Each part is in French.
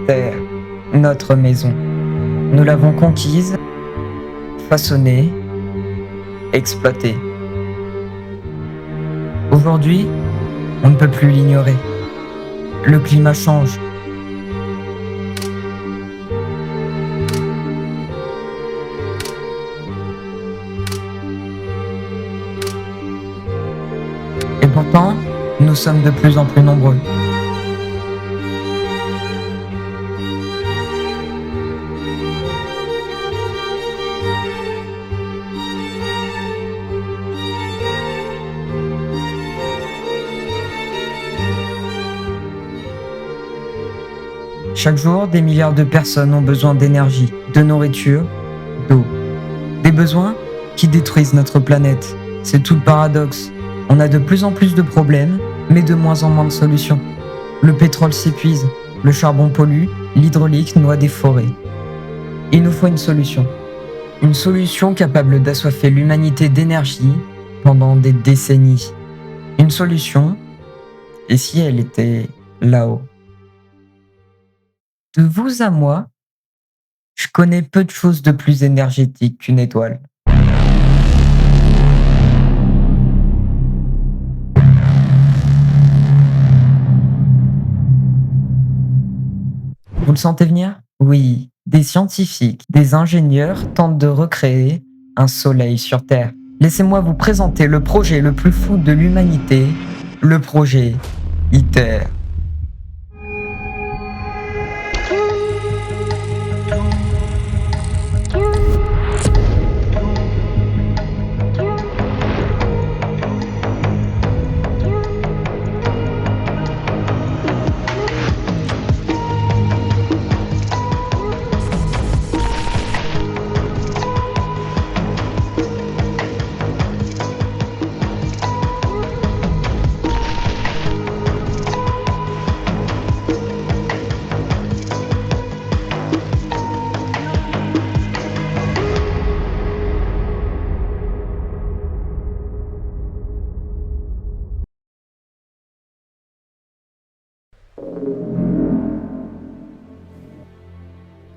Terre, notre maison. Nous l'avons conquise, façonnée, exploitée. Aujourd'hui, on ne peut plus l'ignorer. Le climat change. Et pourtant, nous sommes de plus en plus nombreux. Chaque jour, des milliards de personnes ont besoin d'énergie, de nourriture, d'eau. Des besoins qui détruisent notre planète. C'est tout le paradoxe. On a de plus en plus de problèmes, mais de moins en moins de solutions. Le pétrole s'épuise, le charbon pollue, l'hydraulique noie des forêts. Il nous faut une solution. Une solution capable d'assoiffer l'humanité d'énergie pendant des décennies. Une solution, et si elle était là-haut? De vous à moi, je connais peu de choses de plus énergétiques qu'une étoile. Vous le sentez venir? Oui, des scientifiques, des ingénieurs tentent de recréer un soleil sur Terre. Laissez-moi vous présenter le projet le plus fou de l'humanité, le projet ITER.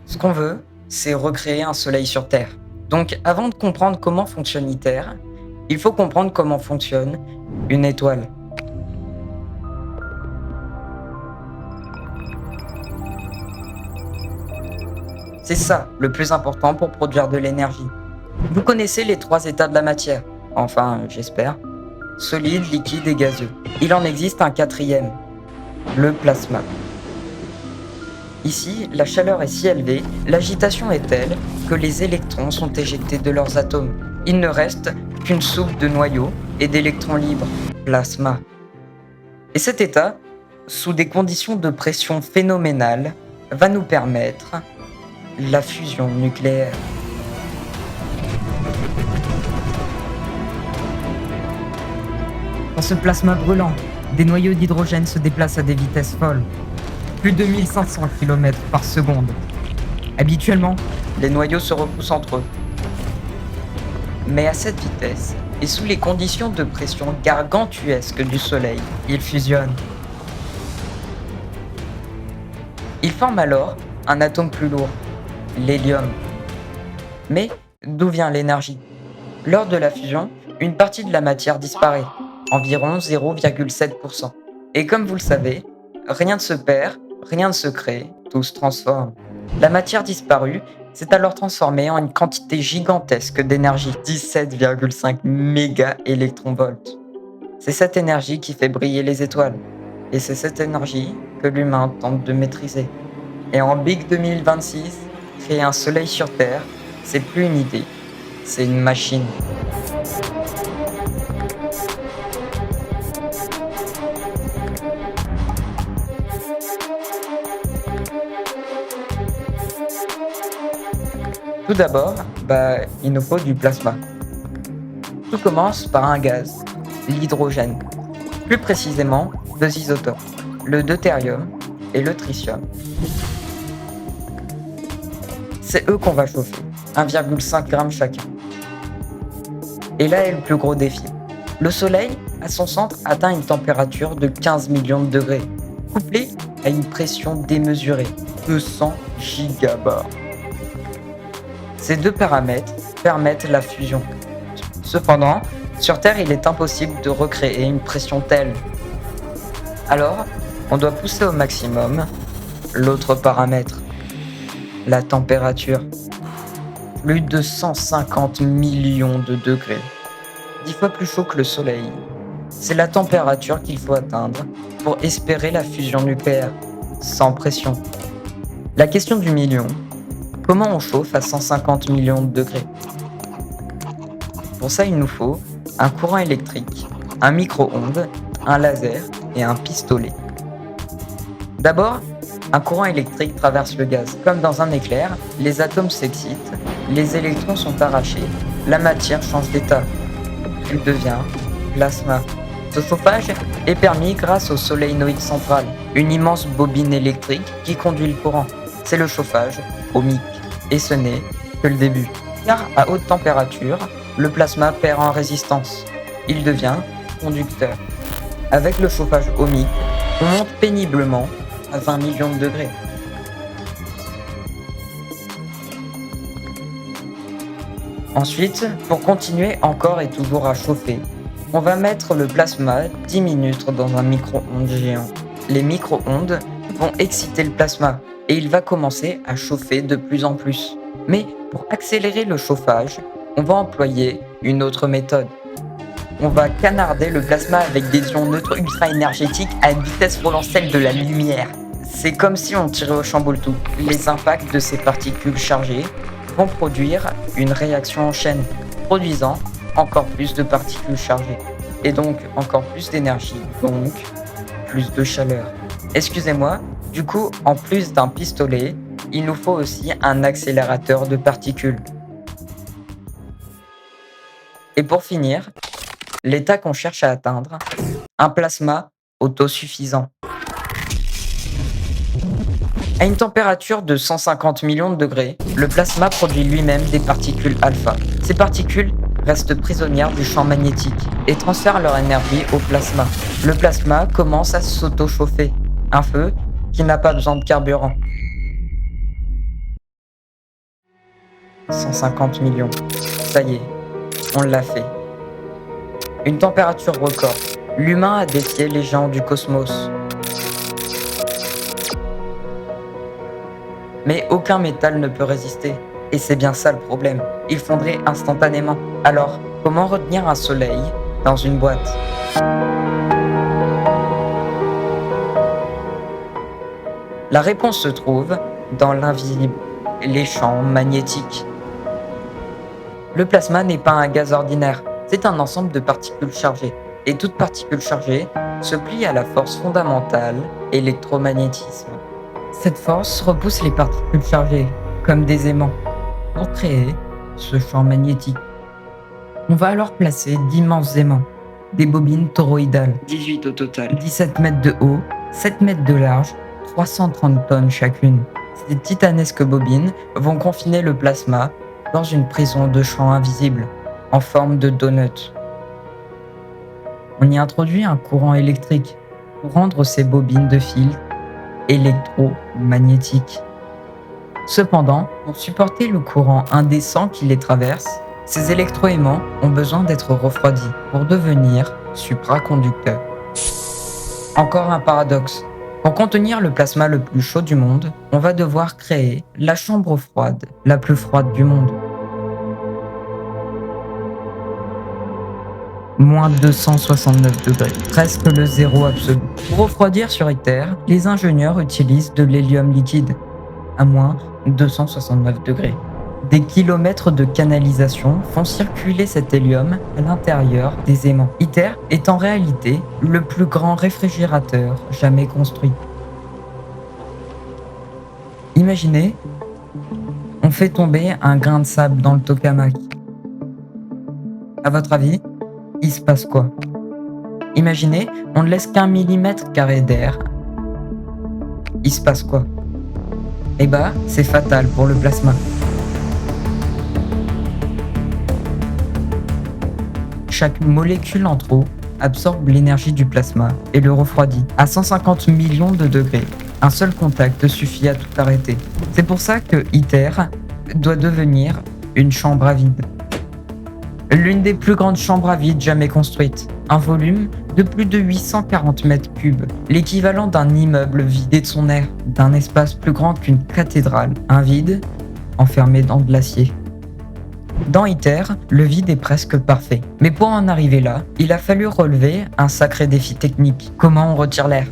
Ce qu'on veut, c'est recréer un soleil sur Terre. Donc avant de comprendre comment fonctionne ITER, il faut comprendre comment fonctionne une étoile. C'est ça le plus important pour produire de l'énergie. Vous connaissez les 3 états de la matière, enfin j'espère. Solide, liquide et gazeux. Il en existe un 4e, le plasma. Ici, la chaleur est si élevée, l'agitation est telle que les électrons sont éjectés de leurs atomes. Il ne reste qu'une soupe de noyaux et d'électrons libres, plasma. Et cet état, sous des conditions de pression phénoménales, va nous permettre la fusion nucléaire. Dans ce plasma brûlant, des noyaux d'hydrogène se déplacent à des vitesses folles. Plus de 1500 km par seconde. Habituellement, les noyaux se repoussent entre eux. Mais à cette vitesse, et sous les conditions de pression gargantuesques du Soleil, ils fusionnent. Ils forment alors un atome plus lourd, l'hélium. Mais d'où vient l'énergie? Lors de la fusion, une partie de la matière disparaît, environ 0,7%. Et comme vous le savez, rien ne se perd, rien ne se crée, tout se transforme. La matière disparue s'est alors transformée en une quantité gigantesque d'énergie, 17,5 mégaélectronvolts. C'est cette énergie qui fait briller les étoiles. Et c'est cette énergie que l'humain tente de maîtriser. Et en Big 2026, créer un soleil sur Terre, c'est plus une idée, c'est une machine. Tout d'abord, il nous faut du plasma. Tout commence par un gaz, l'hydrogène. Plus précisément, 2 isotopes, le deutérium et le tritium. C'est eux qu'on va chauffer, 1,5 g chacun. Et là est le plus gros défi. Le Soleil, à son centre, atteint une température de 15 millions de degrés. couplé à une pression démesurée, 200 gigabars. Ces deux paramètres permettent la fusion. Cependant, sur Terre, il est impossible de recréer une pression telle. Alors, on doit pousser au maximum l'autre paramètre, la température. Plus de 150 millions de degrés, 10 fois plus chaud que le Soleil. C'est la température qu'il faut atteindre pour espérer la fusion nucléaire, sans pression. La question du million, comment on chauffe à 150 millions de degrés? Pour ça, il nous faut un courant électrique, un micro-ondes, un laser et un pistolet. D'abord, un courant électrique traverse le gaz. Comme dans un éclair, les atomes s'excitent, les électrons sont arrachés, la matière change d'état. Elle devient plasma. Ce chauffage est permis grâce au solénoïde central, une immense bobine électrique qui conduit le courant. C'est le chauffage ohmique. Et ce n'est que le début. Car à haute température, le plasma perd en résistance. Il devient conducteur. Avec le chauffage ohmique, on monte péniblement à 20 millions de degrés. Ensuite, pour continuer encore et toujours à chauffer, on va mettre le plasma 10 minutes dans un micro-ondes géant. Les micro-ondes vont exciter le plasma et il va commencer à chauffer de plus en plus. Mais pour accélérer le chauffage, on va employer une autre méthode. On va canarder le plasma avec des ions neutres ultra énergétiques à une vitesse volant celle de la lumière. C'est comme si on tirait au chamboule-tout. Les impacts de ces particules chargées vont produire une réaction en chaîne, produisant encore plus de particules chargées, et donc encore plus d'énergie, donc plus de chaleur. Excusez-moi, du coup, en plus d'un pistolet, il nous faut aussi un accélérateur de particules. Et pour finir, l'état qu'on cherche à atteindre, un plasma autosuffisant. À une température de 150 millions de degrés, le plasma produit lui-même des particules alpha. Ces particules restent prisonnières du champ magnétique et transfèrent leur énergie au plasma. Le plasma commence à s'auto-chauffer, un feu qui n'a pas besoin de carburant. 150 millions. Ça y est, on l'a fait. Une température record. L'humain a défié les géants du cosmos. Mais aucun métal ne peut résister. Et c'est bien ça le problème. Il fondrait instantanément. Alors, comment retenir un soleil dans une boîte? La réponse se trouve dans l'invisible, les champs magnétiques. Le plasma n'est pas un gaz ordinaire, c'est un ensemble de particules chargées. Et toute particule chargée se plie à la force fondamentale, électromagnétisme. Cette force repousse les particules chargées, comme des aimants, pour créer ce champ magnétique. On va alors placer d'immenses aimants, des bobines toroïdales, 18 au total, 17 mètres de haut, 7 mètres de large, 330 tonnes chacune. Ces titanesques bobines vont confiner le plasma dans une prison de champ invisible, en forme de donut. On y introduit un courant électrique pour rendre ces bobines de fil électromagnétiques. Cependant, pour supporter le courant indécent qui les traverse, ces électroaimants ont besoin d'être refroidis pour devenir supraconducteurs. Encore un paradoxe. Pour contenir le plasma le plus chaud du monde, on va devoir créer la chambre froide, la plus froide du monde. Moins 269 degrés, presque le zéro absolu. Pour refroidir sur Terre, les ingénieurs utilisent de l'hélium liquide, à moins 269 degrés. Des kilomètres de canalisation font circuler cet hélium à l'intérieur des aimants. ITER est en réalité le plus grand réfrigérateur jamais construit. Imaginez, on fait tomber un grain de sable dans le tokamak. À votre avis, il se passe quoi? Imaginez, on ne laisse qu'1 millimètre carré d'air. Il se passe quoi? Eh bah, c'est fatal pour le plasma. Chaque molécule en trop absorbe l'énergie du plasma et le refroidit à 150 millions de degrés. Un seul contact suffit à tout arrêter. C'est pour ça que ITER doit devenir une chambre à vide. L'une des plus grandes chambres à vide jamais construites. Un volume de plus de 840 mètres cubes, l'équivalent d'un immeuble vidé de son air, d'un espace plus grand qu'une cathédrale. Un vide enfermé dans de l'acier. Dans ITER, le vide est presque parfait. Mais pour en arriver là, il a fallu relever un sacré défi technique. Comment on retire l'air ?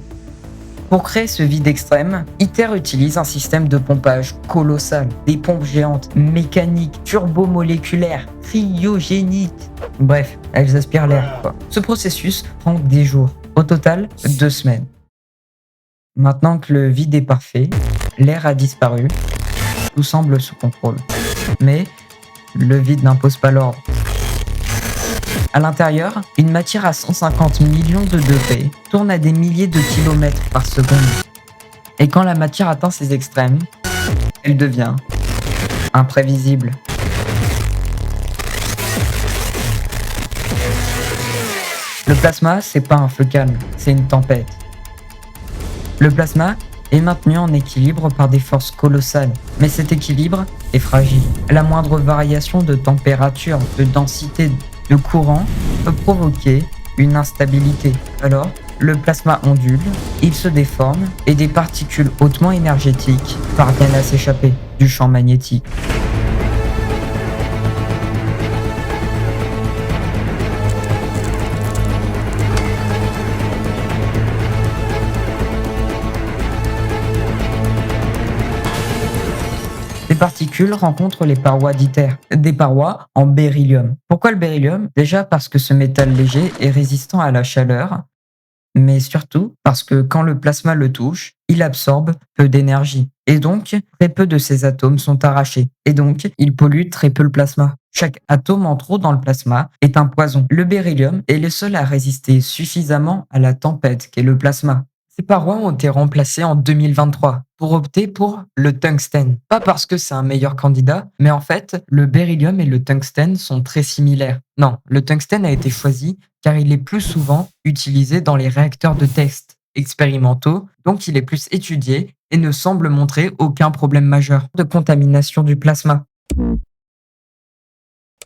Pour créer ce vide extrême, ITER utilise un système de pompage colossal, des pompes géantes, mécaniques, turbomoléculaires, cryogéniques. Bref, elles aspirent l'air, quoi. Ce processus prend des jours, au total 2 semaines. Maintenant que le vide est parfait, l'air a disparu, tout semble sous contrôle. Mais le vide n'impose pas l'ordre. À l'intérieur, une matière à 150 millions de degrés tourne à des milliers de kilomètres par seconde. Et quand la matière atteint ses extrêmes, elle devient imprévisible. Le plasma, c'est pas un feu calme, c'est une tempête. Le plasma est maintenu en équilibre par des forces colossales, mais cet équilibre est fragile. La moindre variation de température, de densité, de courant peut provoquer une instabilité. Alors, le plasma ondule, il se déforme et des particules hautement énergétiques parviennent à s'échapper du champ magnétique. Ces particules rencontrent les parois d'ITER, des parois en beryllium. Pourquoi le beryllium ? Déjà parce que ce métal léger est résistant à la chaleur, mais surtout parce que quand le plasma le touche, il absorbe peu d'énergie. Et donc, très peu de ces atomes sont arrachés. Et donc, il pollue très peu le plasma. Chaque atome en trop dans le plasma est un poison. Le beryllium est le seul à résister suffisamment à la tempête qu'est le plasma. Ces parois ont été remplacées en 2023 pour opter pour le tungstène. Pas parce que c'est un meilleur candidat, mais en fait, le beryllium et le tungstène sont très similaires. Non, le tungstène a été choisi car il est plus souvent utilisé dans les réacteurs de tests expérimentaux, donc il est plus étudié et ne semble montrer aucun problème majeur de contamination du plasma.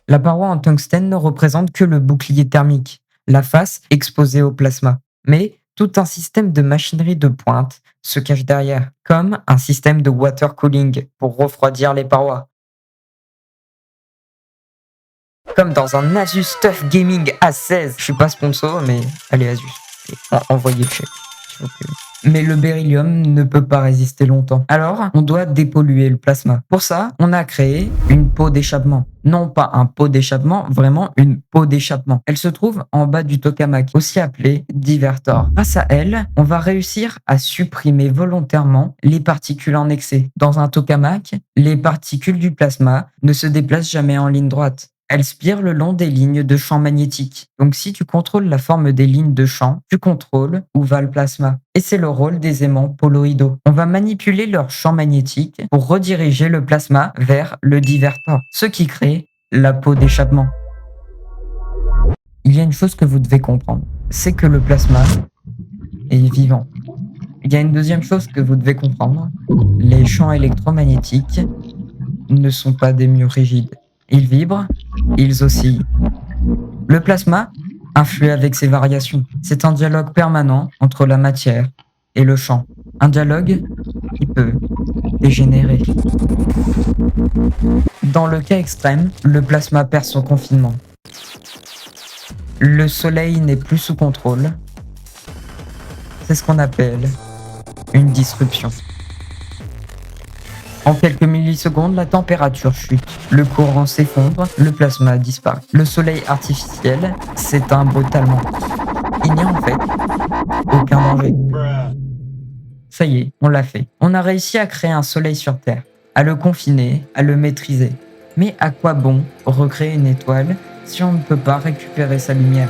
La paroi en tungstène ne représente que le bouclier thermique, la face exposée au plasma. Mais tout un système de machinerie de pointe se cache derrière, comme un système de water cooling pour refroidir les parois. Comme dans un Asus TUF Gaming A16. Je suis pas sponsor, mais allez Asus, envoyez le chèque, s'il vous plaît. Mais le beryllium ne peut pas résister longtemps. Alors, on doit dépolluer le plasma. Pour ça, on a créé une peau d'échappement. Non pas un pot d'échappement, vraiment une peau d'échappement. Elle se trouve en bas du tokamak, aussi appelé divertor. Grâce à elle, on va réussir à supprimer volontairement les particules en excès. Dans un tokamak, les particules du plasma ne se déplacent jamais en ligne droite. Elles spirent le long des lignes de champ magnétique. Donc si tu contrôles la forme des lignes de champ, tu contrôles où va le plasma. Et c'est le rôle des aimants poloïdaux. On va manipuler leur champ magnétique pour rediriger le plasma vers le divertor, ce qui crée la peau d'échappement. Il y a une chose que vous devez comprendre, c'est que le plasma est vivant. Il y a une deuxième chose que vous devez comprendre, les champs électromagnétiques ne sont pas des murs rigides. Ils vibrent, ils oscillent. Le plasma influe avec ces variations. C'est un dialogue permanent entre la matière et le champ. Un dialogue qui peut dégénérer. Dans le cas extrême, le plasma perd son confinement. Le soleil n'est plus sous contrôle. C'est ce qu'on appelle une disruption. En quelques millisecondes, la température chute, le courant s'effondre, le plasma disparaît. Le soleil artificiel s'éteint brutalement. Il n'y a en fait aucun danger. Ça y est, on l'a fait. On a réussi à créer un soleil sur Terre, à le confiner, à le maîtriser. Mais à quoi bon recréer une étoile si on ne peut pas récupérer sa lumière ?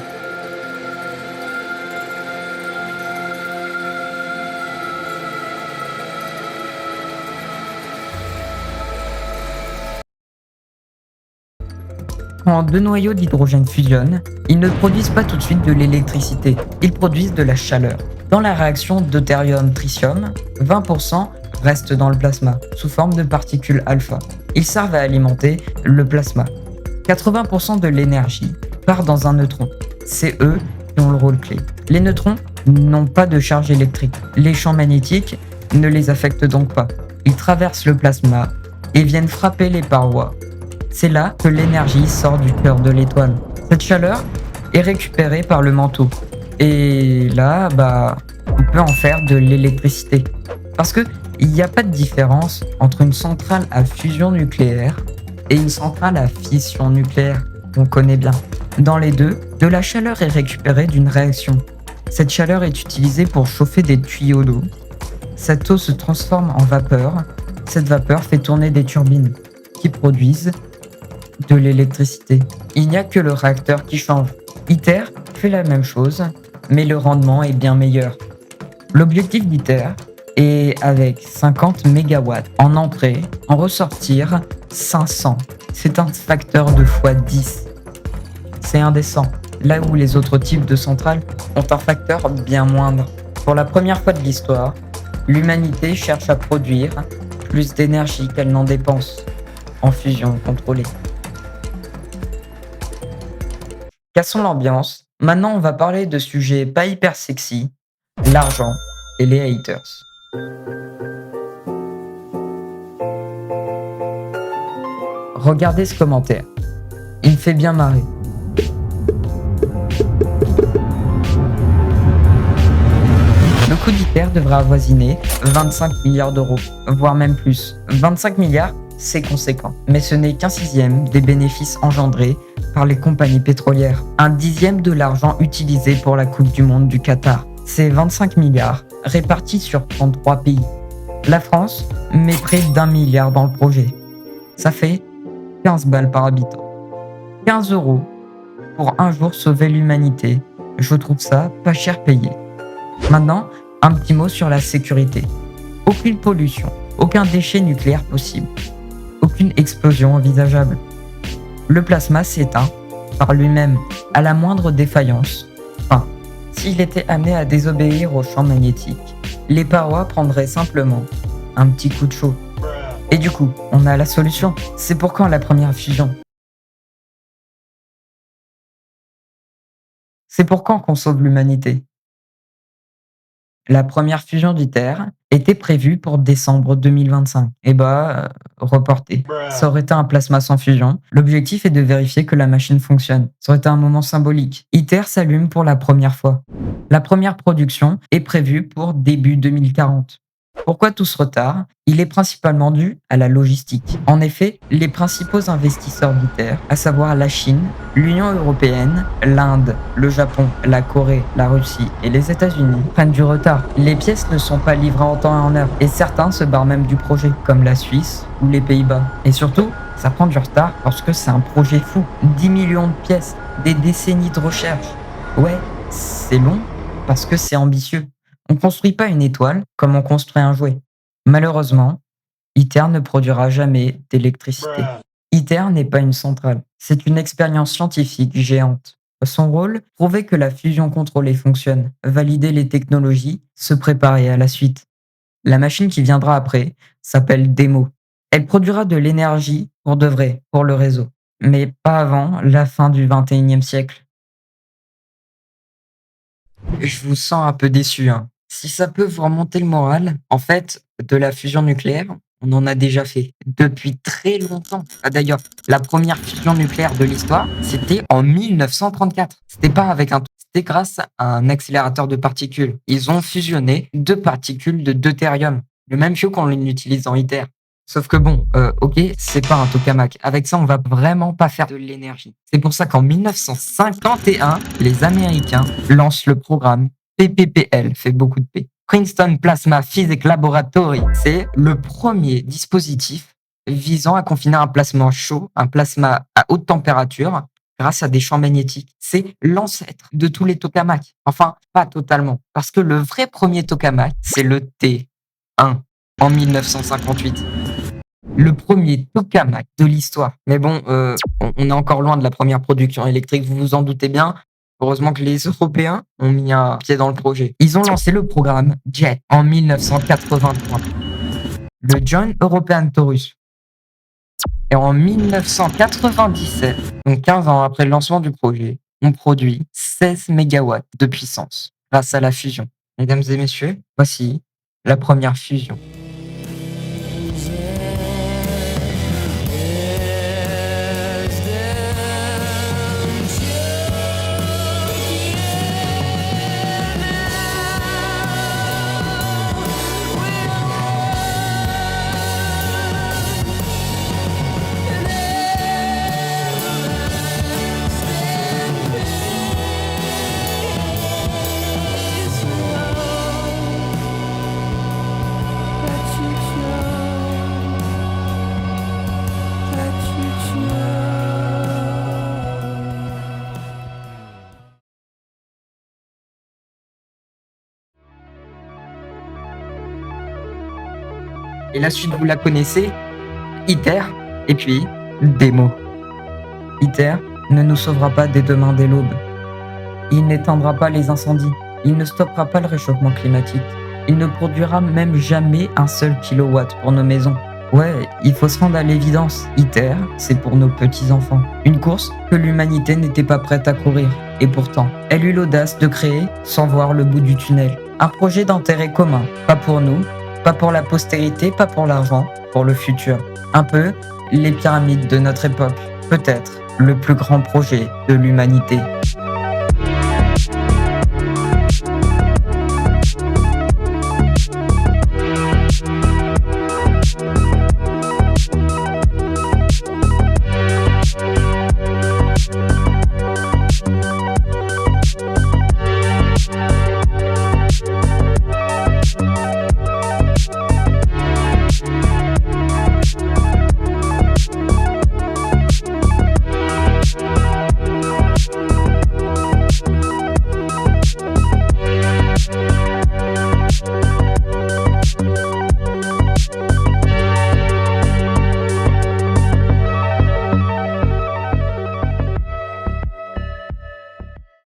Quand deux noyaux d'hydrogène fusionnent, ils ne produisent pas tout de suite de l'électricité, ils produisent de la chaleur. Dans la réaction deutérium-tritium, 20% restent dans le plasma, sous forme de particules alpha. Ils servent à alimenter le plasma. 80% de l'énergie part dans un neutron. C'est eux qui ont le rôle clé. Les neutrons n'ont pas de charge électrique. Les champs magnétiques ne les affectent donc pas. Ils traversent le plasma et viennent frapper les parois. C'est là que l'énergie sort du cœur de l'étoile. Cette chaleur est récupérée par le manteau. Et là, on peut en faire de l'électricité. Parce qu'il n'y a pas de différence entre une centrale à fusion nucléaire et une centrale à fission nucléaire, qu'on connaît bien. Dans les deux, de la chaleur est récupérée d'une réaction. Cette chaleur est utilisée pour chauffer des tuyaux d'eau. Cette eau se transforme en vapeur. Cette vapeur fait tourner des turbines qui produisent de l'électricité. Il n'y a que le réacteur qui change. ITER fait la même chose, mais le rendement est bien meilleur. L'objectif d'ITER est, avec 50 MW en entrée, en ressortir 500. C'est un facteur de x10. C'est indécent, là où les autres types de centrales ont un facteur bien moindre. Pour la première fois de l'histoire, l'humanité cherche à produire plus d'énergie qu'elle n'en dépense, en fusion contrôlée. Cassons l'ambiance, maintenant on va parler de sujets pas hyper sexy, l'argent et les haters. Regardez ce commentaire, il me fait bien marrer. Le coût d'ITER devrait avoisiner 25 milliards d'euros, voire même plus. 25 milliards, c'est conséquent, mais ce n'est qu'un sixième des bénéfices engendrés par les compagnies pétrolières. Un dixième de l'argent utilisé pour la Coupe du Monde du Qatar. C'est 25 milliards répartis sur 33 pays. La France met près d'1 milliard dans le projet. Ça fait 15 balles par habitant. 15 euros pour un jour sauver l'humanité. Je trouve ça pas cher payé. Maintenant, un petit mot sur la sécurité. Aucune pollution, aucun déchet nucléaire possible, aucune explosion envisageable. Le plasma s'éteint par lui-même à la moindre défaillance. Enfin, s'il était amené à désobéir au champ magnétique, les parois prendraient simplement un petit coup de chaud. Et du coup, on a la solution. C'est pour quand la première fusion? C'est pour quand qu'on sauve l'humanité? La première fusion d'ITER était prévue pour décembre 2025. Reporté. Ça aurait été un plasma sans fusion. L'objectif est de vérifier que la machine fonctionne. Ça aurait été un moment symbolique. ITER s'allume pour la première fois. La première production est prévue pour début 2040. Pourquoi tout ce retard? Il est principalement dû à la logistique. En effet, les principaux investisseurs d'ITER, à savoir la Chine, l'Union européenne, l'Inde, le Japon, la Corée, la Russie et les États-Unis, prennent du retard. Les pièces ne sont pas livrées en temps et en heure, et certains se barrent même du projet, comme la Suisse ou les Pays-Bas. Et surtout, ça prend du retard parce que c'est un projet fou. 10 millions de pièces, des décennies de recherche. Ouais, c'est long parce que c'est ambitieux. On ne construit pas une étoile comme on construit un jouet. Malheureusement, ITER ne produira jamais d'électricité. ITER n'est pas une centrale, c'est une expérience scientifique géante. Son rôle, prouver que la fusion contrôlée fonctionne, valider les technologies, se préparer à la suite. La machine qui viendra après s'appelle DEMO. Elle produira de l'énergie pour de vrai, pour le réseau, mais pas avant la fin du 21e siècle. Je vous sens un peu déçu, hein. Si ça peut vous remonter le moral, en fait, de la fusion nucléaire, on en a déjà fait depuis très longtemps. Ah, d'ailleurs, la première fusion nucléaire de l'histoire, c'était en 1934. C'était pas avec c'était grâce à un accélérateur de particules. Ils ont fusionné deux particules de deutérium, le même fio qu'on utilise dans ITER. Sauf que bon, ok, c'est pas un tokamak. Avec ça, on va vraiment pas faire de l'énergie. C'est pour ça qu'en 1951, les Américains lancent le programme PPPL, fait beaucoup de P. Princeton Plasma Physics Laboratory. C'est le premier dispositif visant à confiner un plasma chaud, un plasma à haute température, grâce à des champs magnétiques. C'est l'ancêtre de tous les tokamaks. Enfin, pas totalement. Parce que le vrai premier tokamak, c'est le T1 en 1958. Le premier tokamak de l'histoire. Mais bon, on est encore loin de la première production électrique, vous vous en doutez bien. Heureusement que les Européens ont mis un pied dans le projet. Ils ont lancé le programme JET en 1983, le Joint European Torus. Et en 1997, donc 15 ans après le lancement du projet, on produit 16 mégawatts de puissance grâce à la fusion. Mesdames et messieurs, voici la première fusion. Et la suite, vous la connaissez, ITER, et puis démo. ITER ne nous sauvera pas dès demain dès l'aube. Il n'éteindra pas les incendies. Il ne stoppera pas le réchauffement climatique. Il ne produira même jamais un seul kilowatt pour nos maisons. Ouais, il faut se rendre à l'évidence. ITER, c'est pour nos petits-enfants. Une course que l'humanité n'était pas prête à courir. Et pourtant, elle eut l'audace de créer sans voir le bout du tunnel. Un projet d'intérêt commun. Pas pour nous, pas pour la postérité, pas pour l'argent, pour le futur. Un peu les pyramides de notre époque. Peut-être le plus grand projet de l'humanité.